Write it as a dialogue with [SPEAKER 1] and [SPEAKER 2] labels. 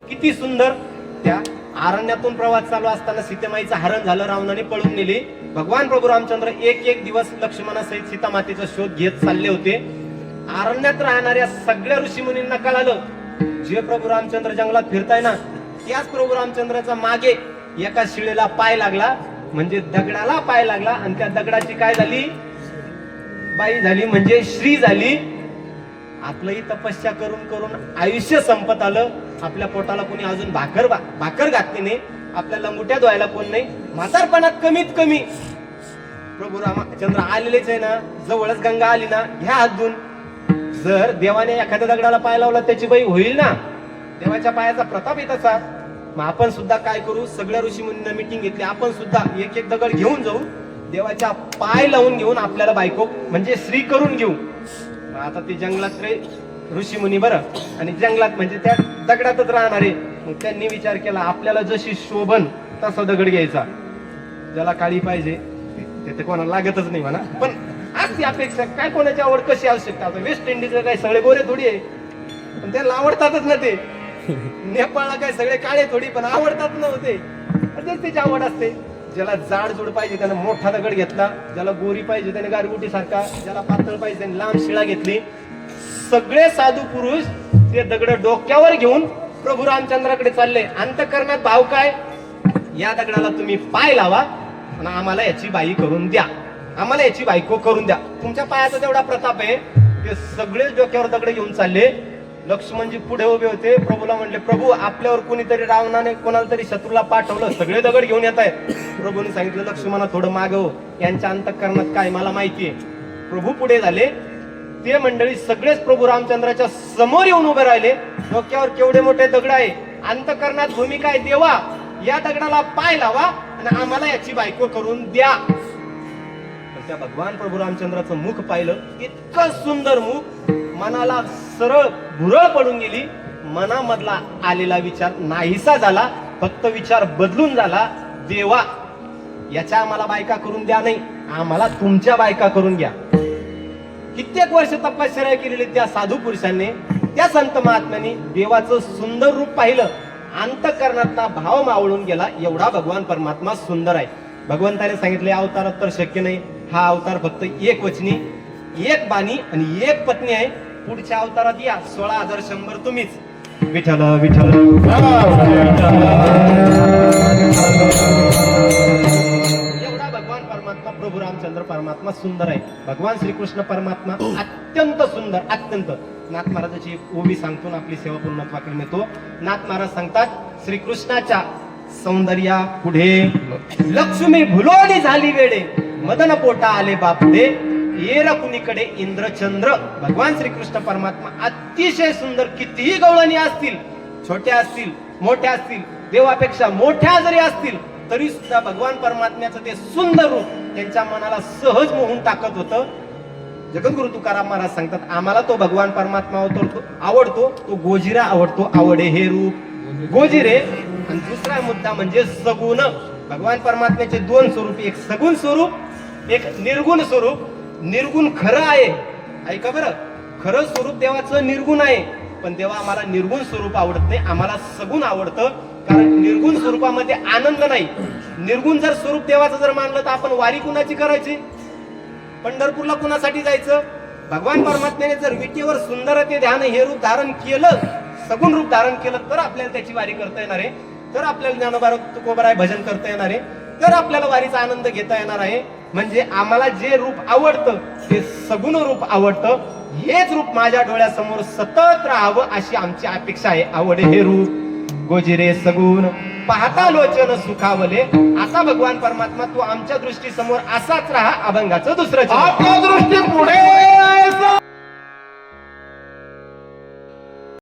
[SPEAKER 1] किती सुंदर. त्या अरण्यातून प्रवास चालू असताना सीतेमाईचं हरण झालं, रावणाने पळून नेले. भगवान प्रभू रामचंद्र एक एक दिवस लक्ष्मणासहित सीतामातेचा शोध घेत चालले होते. अरण्यात राहणाऱ्या सगळ्या ऋषीमुनींना कळालं, जे प्रभू रामचंद्र जंगलात फिरताय ना, त्याच प्रभू रामचंद्राचा मागे एका शिळेला पाय लागला, म्हणजे दगडाला पाय लागला. आणि त्या दगडाची काय झाली? बाई झाली, म्हणजे श्री झाली. आपलंही तपस्या करून करून आयुष्य संपत आलं. आपल्या पोटाला कोणी अजून भाकर घातली नाही, आपल्या लंगुट्या धुवायला कोण नाही. म्हातारपणात कमीत कमी प्रभू रामचंद्र आलेलेच आहे ना, जवळच गंगा आली ना, ह्या हात धुवून जर देवाने एखाद्या दगडाला पाय लावला त्याची बाई होईल ना. देवाच्या पायाचा प्रताप येत असा. मग आपण सुद्धा काय करू, सगळ्या ऋषीमुनींना मीटिंग घेतली, आपण सुद्धा एक एक दगड घेऊन जाऊ, देवाच्या पाय लावून घेऊन आपल्याला बायको म्हणजे श्री करून घेऊ. आता ते जंगलात ऋषीमुनी बरं, आणि जंगलात म्हणजे त्या दगडातच राहणारे. मग त्यांनी विचार केला, आपल्याला जशी शोभन तसा दगड घ्यायचा. ज्याला काळी पाहिजे ते कोणाला लागतच नाही म्हणा, पण आज ती अपेक्षा काय, कोणाची आवड कशी असू शकते. आता वेस्ट इंडिजला काय सगळे गोरे थोडी आहे, पण त्यांना आवडतातच ना ते. नेपाळला काय सगळे काळे थोडी, पण आवडतात नव्हते. त्याची आवड असते. ज्याला जाड जोड पाहिजे त्याने मोठा दगड घेतला, ज्याला गोरी पाहिजे त्याने गारगुटी सारखा, ज्याला पातळ पाहिजे त्याने लांब शिळा घेतली. सगळे साधू पुरुष ते दगड डोक्यावर घेऊन प्रभू रामचंद्राकडे चालले. अंतःकरणात भाव काय, या दगडाला तुम्ही पाय लावा आणि आम्हाला याची बाई करून द्या, आम्हाला याची बायको करून द्या. तुमच्या पायाचा तेवढा प्रताप आहे. ते सगळेच डोक्यावर दगड घेऊन चालले. लक्ष्मणजी पुढे उभे होते. प्रभूला म्हणले, प्रभू आपल्यावर कोणीतरी रावणाने कोणाला तरी शत्रूला पाठवलं, सगळे दगड घेऊन येत आहेत. प्रभूने सांगितलं, लक्ष्मणा थोडं मागव, यांच्या अंतःकरणात काय मला माहितीये. प्रभू पुढे झाले. ते मंडळी सगळेच प्रभू रामचंद्राच्या समोर येऊन उभे राहिले. डोक्यावर केवढे मोठे दगड आहे, अंतःकरणात भूमिका आहे, देवा या दगडाला पाय लावा आणि आम्हाला याची बायको करून द्या. त्या भगवान प्रभू रामचंद्राचं मुख पाहिलं, इतकं सुंदर मुख, मनाला सरळ भुरळ पडून गेली. मनामधला आलेला विचार नाहीसा झाला, फक्त विचार बदलून झाला, देवा याच्या आम्हाला बायका करून द्या, नाही आम्हाला तुमच्या बायका करून घ्या. कित्येक वर्ष तपश्चर्या केलेली त्या साधू पुरुषांनी, त्या संत महात्म्यांनी देवाचं सुंदर रूप पाहिलं. अंतःकरणातला भाव मावळून गेला. एवढा भगवान परमात्मा सुंदर आहे. भगवंताने सांगितले अवतारात तर शक्य नाही, हा अवतार फक्त एक वचनी, एक बाणी आणि एक पत्नी आहे. पुढच्या अवतारात या 16,100 तुम्हीच. विठ्ठल विठ्ठल एवढा भगवान परमात्मा प्रभू रामचंद्र परमात्मा सुंदर आहे. भगवान श्रीकृष्ण परमात्मा अत्यंत सुंदर, अत्यंत. नाथ महाराजाची एक ओवी सांगतो, आपली सेवा पूर्णत्वाकडे नेतो. नाथ महाराज सांगतात, श्रीकृष्णाच्या सौंदर्या पुढे लक्ष्मी भुलोनी झाली वेडे, मदन पोटा आले बापुडे, येर कुणीकडे इंद्रचंद्र. भगवान श्रीकृष्ण परमात्मा अतिशय सुंदर. कितीही गवळणी असतील, छोट्या असतील मोठ्या असतील, देवापेक्षा मोठ्या जरी असतील, तरी सुद्धा भगवान परमात्म्याचं ते सुंदर रूप त्यांच्या मनाला सहज मोहून टाकत होतं. जगद्गुरु तुकाराम महाराज सांगतात, आम्हाला तो भगवान परमात्मा आवडतो, तो गोजिरा आवडतो. आवडे हे रूप गोजिरे. आणि दुसरा मुद्दा म्हणजे सगुण. भगवान परमात्म्याचे दोन स्वरूप, एक सगुण स्वरूप, एक निर्गुण स्वरूप. निर्गुण खरं आहे, ऐका बरं, खरं स्वरूप देवाचं निर्गुण आहे, पण देवा आम्हाला निर्गुण स्वरूप आवडत नाही, आम्हाला सगुण आवडतं. कारण निर्गुण स्वरूपामध्ये आनंद नाही. निर्गुण जर स्वरूप देवाचं जर मानलं तर आपण वारी कुणाची करायची, पंढरपूरला कुणासाठी जायचं. भगवान परमात्म्याने जर विटेवर सुंदरते ध्यान हे रूप धारण केलं, सगुण रूप धारण केलं, तर आपल्याला त्याची वारी करता येणार आहे, तर आपल्याला ज्ञानोबा तुकोबाराय भजन करता येणार आहे, तर आपल्याला वारीचा आनंद घेता येणार आहे. म्हणजे आम्हाला जे रूप आवडतं ते सगुण रूप आवडतं. हेच रूप माझ्या डोळ्यासमोर सतत राहावं अशी आमची अपेक्षा आहे. आवडे हे रूप गोजिरे सगुण, पाहता लोचन सुखावले. असा भगवान परमात्मा तू आमच्या दृष्टी समोर असाच राहा. अभंगाचं दुसरं
[SPEAKER 2] आपल्या दृष्टी पुढे